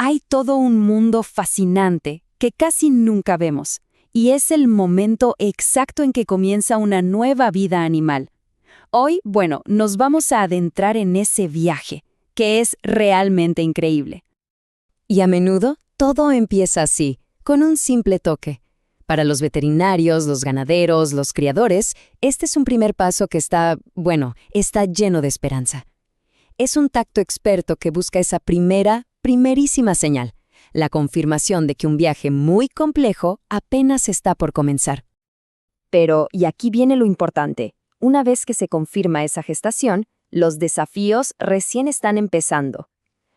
hay todo un mundo fascinante que casi nunca vemos, y es el momento exacto en que comienza una nueva vida animal. Hoy, nos vamos a adentrar en ese viaje, que es realmente increíble. Y a menudo todo empieza así, con un simple toque. Para los veterinarios, los ganaderos, los criadores, este es un primer paso que está lleno de esperanza. Es un tacto experto que busca esa primerísima señal, la confirmación de que un viaje muy complejo apenas está por comenzar. Pero, y aquí viene lo importante, una vez que se confirma esa gestación, los desafíos recién están empezando.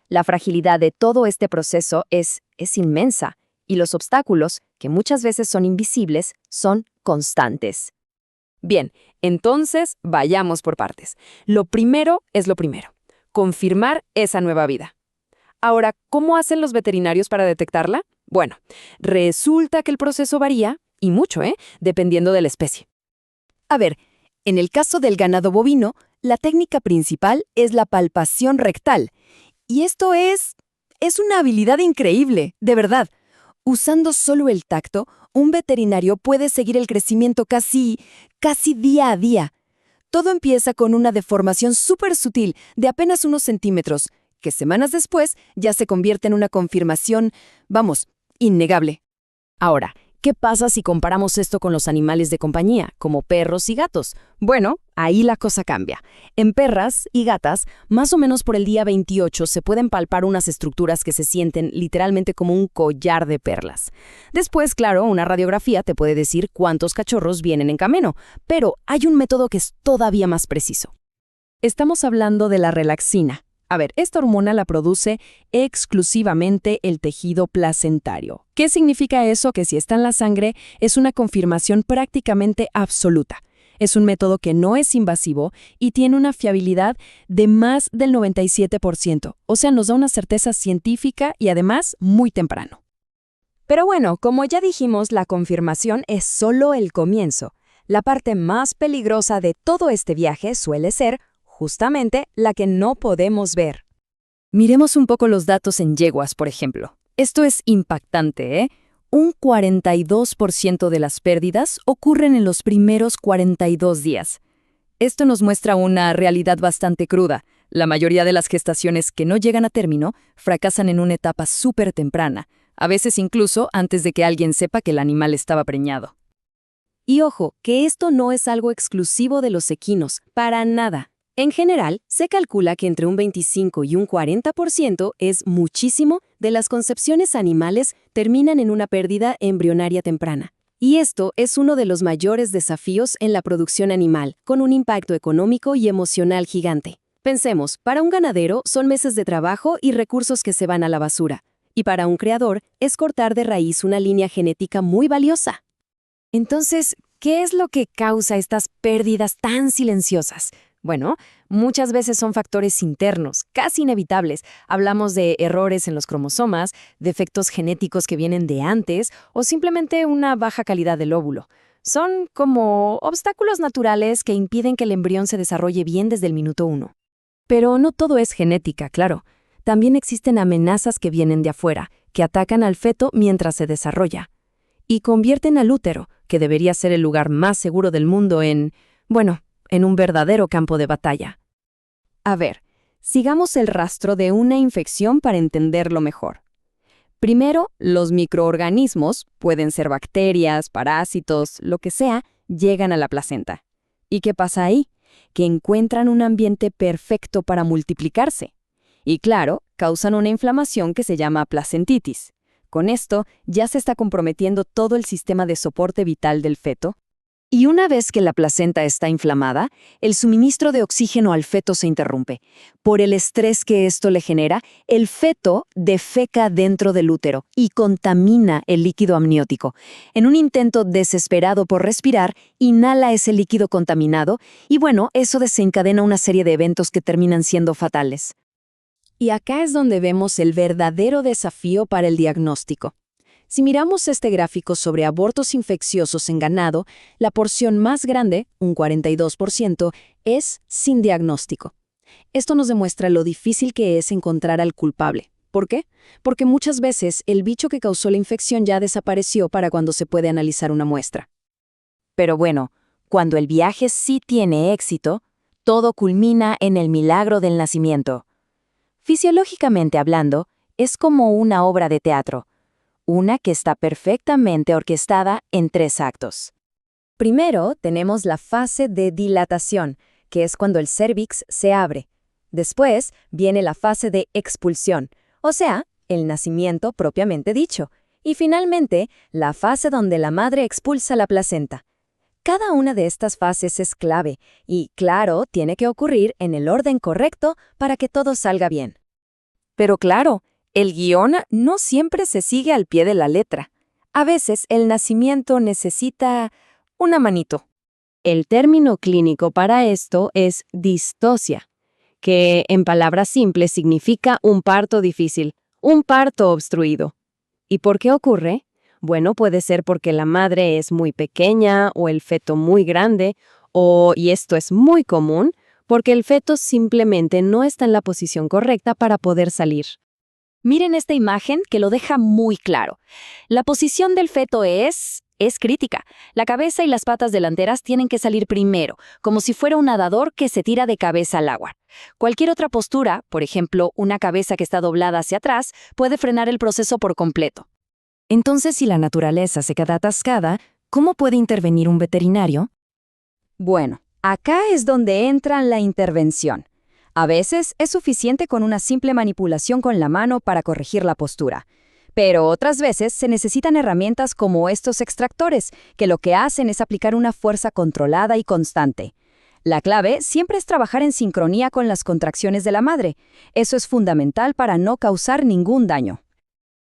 La fragilidad de todo este proceso es inmensa, y los obstáculos, que muchas veces son invisibles, son constantes. Bien, entonces vayamos por partes. Lo primero es lo primero, confirmar esa nueva vida. Ahora, ¿cómo hacen los veterinarios para detectarla? Bueno, resulta que el proceso varía, y mucho, dependiendo de la especie. A ver, en el caso del ganado bovino, la técnica principal es la palpación rectal. Y esto es una habilidad increíble, de verdad. Usando solo el tacto, un veterinario puede seguir el crecimiento casi día a día. Todo empieza con una deformación súper sutil de apenas unos centímetros, que semanas después ya se convierte en una confirmación, innegable. Ahora, ¿qué pasa si comparamos esto con los animales de compañía, como perros y gatos? Bueno, ahí la cosa cambia. En perras y gatas, más o menos por el día 28 se pueden palpar unas estructuras que se sienten literalmente como un collar de perlas. Después, claro, una radiografía te puede decir cuántos cachorros vienen en camino, pero hay un método que es todavía más preciso. Estamos hablando de la relaxina. A ver, esta hormona la produce exclusivamente el tejido placentario. ¿Qué significa eso? Que si está en la sangre, es una confirmación prácticamente absoluta. Es un método que no es invasivo y tiene una fiabilidad de más del 97%. O sea, nos da una certeza científica y además muy temprano. Pero bueno, como ya dijimos, la confirmación es solo el comienzo. La parte más peligrosa de todo este viaje suele ser justamente la que no podemos ver. Miremos un poco los datos en yeguas, por ejemplo. Esto es impactante, ¿eh? Un 42% de las pérdidas ocurren en los primeros 42 días. Esto nos muestra una realidad bastante cruda. La mayoría de las gestaciones que no llegan a término fracasan en una etapa súper temprana, a veces incluso antes de que alguien sepa que el animal estaba preñado. Y ojo, que esto no es algo exclusivo de los equinos, para nada. En general, se calcula que entre un 25 y un 40% es muchísimo de las concepciones animales terminan en una pérdida embrionaria temprana. Y esto es uno de los mayores desafíos en la producción animal, con un impacto económico y emocional gigante. Pensemos, para un ganadero son meses de trabajo y recursos que se van a la basura. Y para un creador es cortar de raíz una línea genética muy valiosa. Entonces, ¿qué es lo que causa estas pérdidas tan silenciosas? Bueno, muchas veces son factores internos, casi inevitables. Hablamos de errores en los cromosomas, defectos genéticos que vienen de antes o simplemente una baja calidad del óvulo. Son como obstáculos naturales que impiden que el embrión se desarrolle bien desde el minuto 1. Pero no todo es genética, claro. También existen amenazas que vienen de afuera, que atacan al feto mientras se desarrolla. Y convierten al útero, que debería ser el lugar más seguro del mundo, en un verdadero campo de batalla. A ver, sigamos el rastro de una infección para entenderlo mejor. Primero, los microorganismos, pueden ser bacterias, parásitos, lo que sea, llegan a la placenta. ¿Y qué pasa ahí? Que encuentran un ambiente perfecto para multiplicarse. Y claro, causan una inflamación que se llama placentitis. Con esto, ya se está comprometiendo todo el sistema de soporte vital del feto. Y una vez que la placenta está inflamada, el suministro de oxígeno al feto se interrumpe. Por el estrés que esto le genera, el feto defeca dentro del útero y contamina el líquido amniótico. En un intento desesperado por respirar, inhala ese líquido contaminado y eso desencadena una serie de eventos que terminan siendo fatales. Y acá es donde vemos el verdadero desafío para el diagnóstico. Si miramos este gráfico sobre abortos infecciosos en ganado, la porción más grande, un 42%, es sin diagnóstico. Esto nos demuestra lo difícil que es encontrar al culpable. ¿Por qué? Porque muchas veces el bicho que causó la infección ya desapareció para cuando se puede analizar una muestra. Pero bueno, cuando el viaje sí tiene éxito, todo culmina en el milagro del nacimiento. Fisiológicamente hablando, es como una obra de teatro, una que está perfectamente orquestada en 3 actos. Primero tenemos la fase de dilatación, que es cuando el cérvix se abre. Después viene la fase de expulsión, o sea, el nacimiento propiamente dicho. Y finalmente, la fase donde la madre expulsa la placenta. Cada una de estas fases es clave y, claro, tiene que ocurrir en el orden correcto para que todo salga bien. Pero claro, el guión no siempre se sigue al pie de la letra. A veces el nacimiento necesita una manito. El término clínico para esto es distocia, que en palabras simples significa un parto difícil, un parto obstruido. ¿Y por qué ocurre? Bueno, puede ser porque la madre es muy pequeña o el feto muy grande, y esto es muy común, porque el feto simplemente no está en la posición correcta para poder salir. Miren esta imagen que lo deja muy claro. La posición del feto es crítica. La cabeza y las patas delanteras tienen que salir primero, como si fuera un nadador que se tira de cabeza al agua. Cualquier otra postura, por ejemplo, una cabeza que está doblada hacia atrás, puede frenar el proceso por completo. Entonces, si la naturaleza se queda atascada, ¿cómo puede intervenir un veterinario? Bueno, acá es donde entra la intervención. A veces es suficiente con una simple manipulación con la mano para corregir la postura. Pero otras veces se necesitan herramientas como estos extractores, que lo que hacen es aplicar una fuerza controlada y constante. La clave siempre es trabajar en sincronía con las contracciones de la madre. Eso es fundamental para no causar ningún daño.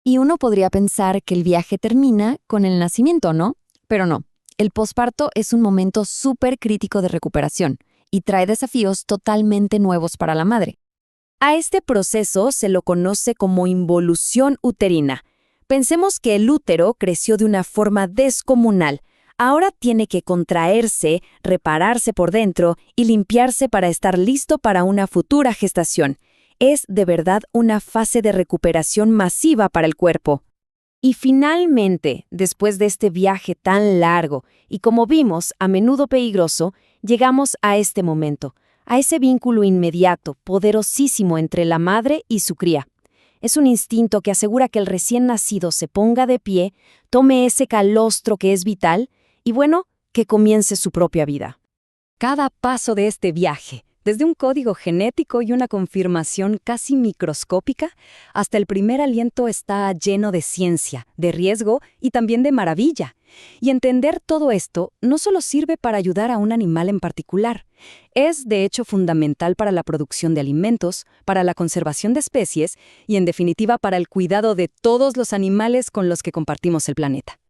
Y uno podría pensar que el viaje termina con el nacimiento, ¿no? Pero no. El posparto es un momento súper crítico de recuperación y trae desafíos totalmente nuevos para la madre. A este proceso se lo conoce como involución uterina. Pensemos que el útero creció de una forma descomunal. Ahora tiene que contraerse, repararse por dentro y limpiarse para estar listo para una futura gestación. Es de verdad una fase de recuperación masiva para el cuerpo. Y finalmente, después de este viaje tan largo y como vimos, a menudo peligroso, llegamos a este momento, a ese vínculo inmediato, poderosísimo entre la madre y su cría. Es un instinto que asegura que el recién nacido se ponga de pie, tome ese calostro que es vital y, bueno, que comience su propia vida. Cada paso de este viaje, desde un código genético y una confirmación casi microscópica, hasta el primer aliento está lleno de ciencia, de riesgo y también de maravilla. Y entender todo esto no solo sirve para ayudar a un animal en particular, es de hecho fundamental para la producción de alimentos, para la conservación de especies y en definitiva para el cuidado de todos los animales con los que compartimos el planeta.